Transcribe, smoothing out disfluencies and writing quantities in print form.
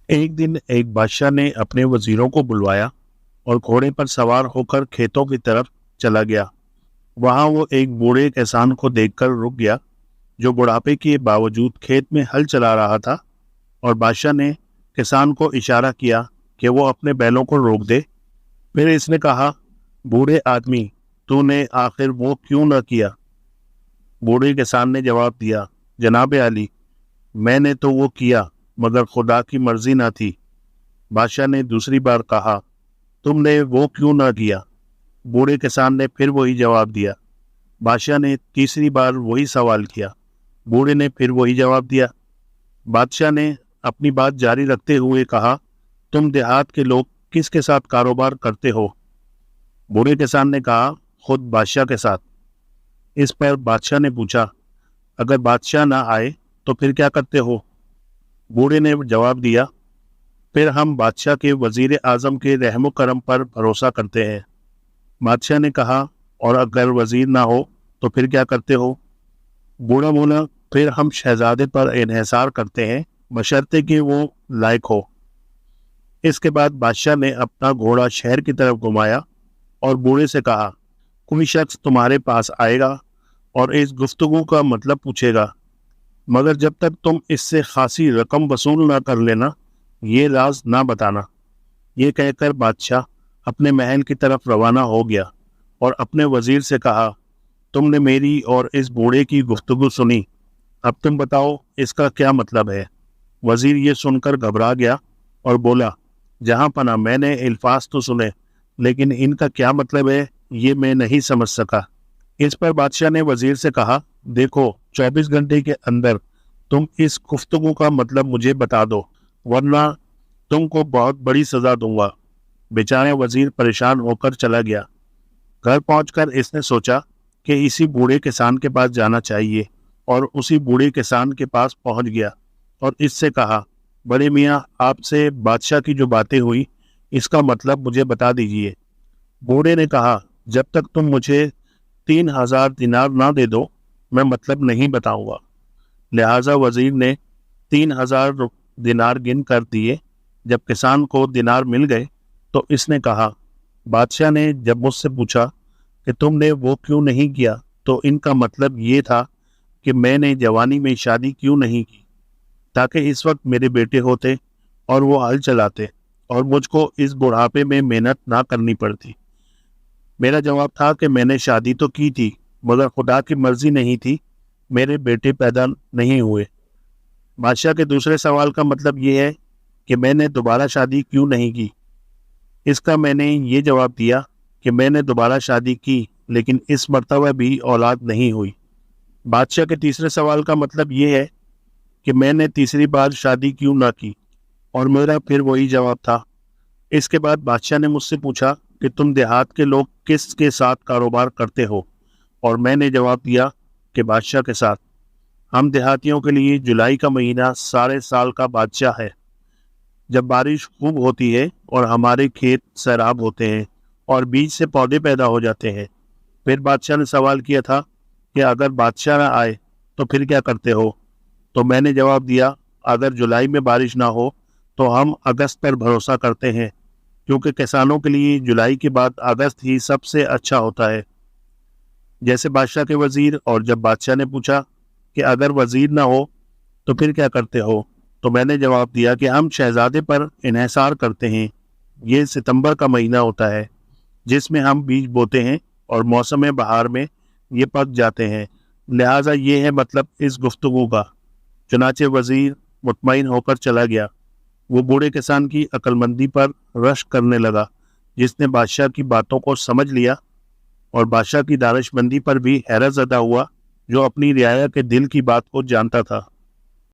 एक दिन एक बादशाह ने अपने वजीरों को बुलवाया और घोड़े पर सवार होकर खेतों की तरफ चला गया। वहां वो एक बूढ़े किसान को देखकर रुक गया, जो बुढ़ापे के बावजूद खेत में हल चला रहा था। और बादशाह ने किसान को इशारा किया कि वो अपने बैलों को रोक दे। फिर इसने कहा, बूढ़े आदमी, तूने आखिर वो क्यों न किया? बूढ़े किसान ने जवाब दिया, जनाब अली, मैंने तो वो किया, मगर खुदा की मर्जी ना थी। बादशाह ने दूसरी बार कहा, तुमने वो क्यों ना किया? बूढ़े किसान ने फिर वही जवाब दिया। बादशाह ने तीसरी बार वही सवाल किया। बूढ़े ने फिर वही जवाब दिया। बादशाह ने अपनी बात जारी रखते हुए कहा, तुम देहात के लोग किसके साथ कारोबार करते हो? बूढ़े किसान ने कहा, खुद बादशाह के साथ। इस पर बादशाह ने पूछा, अगर बादशाह ना आए तो फिर क्या करते हो? बूढ़े ने जवाब दिया, फिर हम बादशाह के वजीर आजम के रहमो करम पर भरोसा करते हैं। बादशाह ने कहा, और अगर वजीर ना हो तो फिर क्या करते हो? बूढ़ा बोला, फिर हम शहजादे पर इन्हिसार करते हैं, बशर्ते कि वो लायक हो। इसके बाद बादशाह ने अपना घोड़ा शहर की तरफ घुमाया और बूढ़े से कहा, कोई शख्स तुम्हारे पास आएगा और इस गुफ्तगू का मतलब पूछेगा, मगर जब तक तुम इससे खासी रकम वसूल ना कर लेना, ये राज ना बताना। ये कहकर बादशाह अपने महल की तरफ रवाना हो गया और अपने वजीर से कहा, तुमने मेरी और इस बूढ़े की गुफ्तगू सुनी, अब तुम बताओ इसका क्या मतलब है? वजीर ये सुनकर घबरा गया और बोला, जहां पना, मैंने अल्फाज तो सुने, लेकिन इनका क्या मतलब है ये मैं नहीं समझ सका। इस पर बादशाह ने वजीर से कहा, देखो, 24 घंटे के अंदर तुम इस गुफ्तगू का मतलब मुझे बता दो, वरना तुमको बहुत बड़ी सजा दूंगा। बेचारे वजीर परेशान होकर चला गया। घर पहुंचकर इसने सोचा कि इसी बूढ़े किसान के पास जाना चाहिए, और उसी बूढ़े किसान के पास पहुंच गया और इससे कहा, बड़े मियाँ, आपसे बादशाह की जो बातें हुई, इसका मतलब मुझे बता दीजिए। बूढ़े ने कहा, जब तक तुम मुझे 3000 दिनार ना दे दो, मैं मतलब नहीं बताऊंगा। लिहाजा वजीर ने 3000 दिनार गिन कर दिए। जब किसान को दिनार मिल गए तो इसने कहा, बादशाह ने जब मुझसे पूछा कि तुमने वो क्यों नहीं किया, तो इनका मतलब ये था कि मैंने जवानी में शादी क्यों नहीं की, ताकि इस वक्त मेरे बेटे होते और वो हल चलाते और मुझको इस बुढ़ापे में मेहनत ना करनी पड़ती। मेरा जवाब था कि मैंने शादी तो की थी, मगर खुदा की मर्जी नहीं थी, मेरे बेटे पैदा नहीं हुए। बादशाह के दूसरे सवाल का मतलब ये है कि मैंने दोबारा शादी क्यों नहीं की। इसका मैंने ये जवाब दिया कि मैंने दोबारा शादी की, लेकिन इस मर्तबा भी औलाद नहीं हुई। बादशाह के तीसरे सवाल का मतलब ये है कि मैंने तीसरी बार शादी क्यों ना की, और मेरा फिर वही जवाब था। इसके बाद बादशाह ने मुझसे पूछा कि तुम देहात के लोग किसके साथ कारोबार करते हो, और मैंने जवाब दिया कि बादशाह के साथ। हम देहातियों के लिए जुलाई का महीना सारे साल का बादशाह है, जब बारिश खूब होती है और हमारे खेत सैराब होते हैं और बीज से पौधे पैदा हो जाते हैं। फिर बादशाह ने सवाल किया था कि अगर बादशाह ना आए तो फिर क्या करते हो? तो मैंने जवाब दिया, अगर जुलाई में बारिश ना हो तो हम अगस्त पर भरोसा करते हैं, क्योंकि किसानों के लिए जुलाई के बाद अगस्त ही सबसे अच्छा होता है, जैसे बादशाह के वजीर। और जब बादशाह ने पूछा कि अगर वजीर ना हो तो फिर क्या करते हो, तो मैंने जवाब दिया कि हम शहजादे पर इन्हिसार करते हैं। ये सितंबर का महीना होता है, जिसमें हम बीज बोते हैं और मौसम बहार में ये पक जाते हैं। लिहाजा ये है मतलब इस गुफ्तगू का। चुनाचे वजीर मुतमईन होकर चला गया। वो बूढ़े किसान की अक्लमंदी पर रश्क करने लगा, जिसने बादशाह की बातों को समझ लिया, और बादशाह की दानिशमंदी पर भी हैरत ज़दा हुआ, जो अपनी रियाया के दिल की बात को जानता था।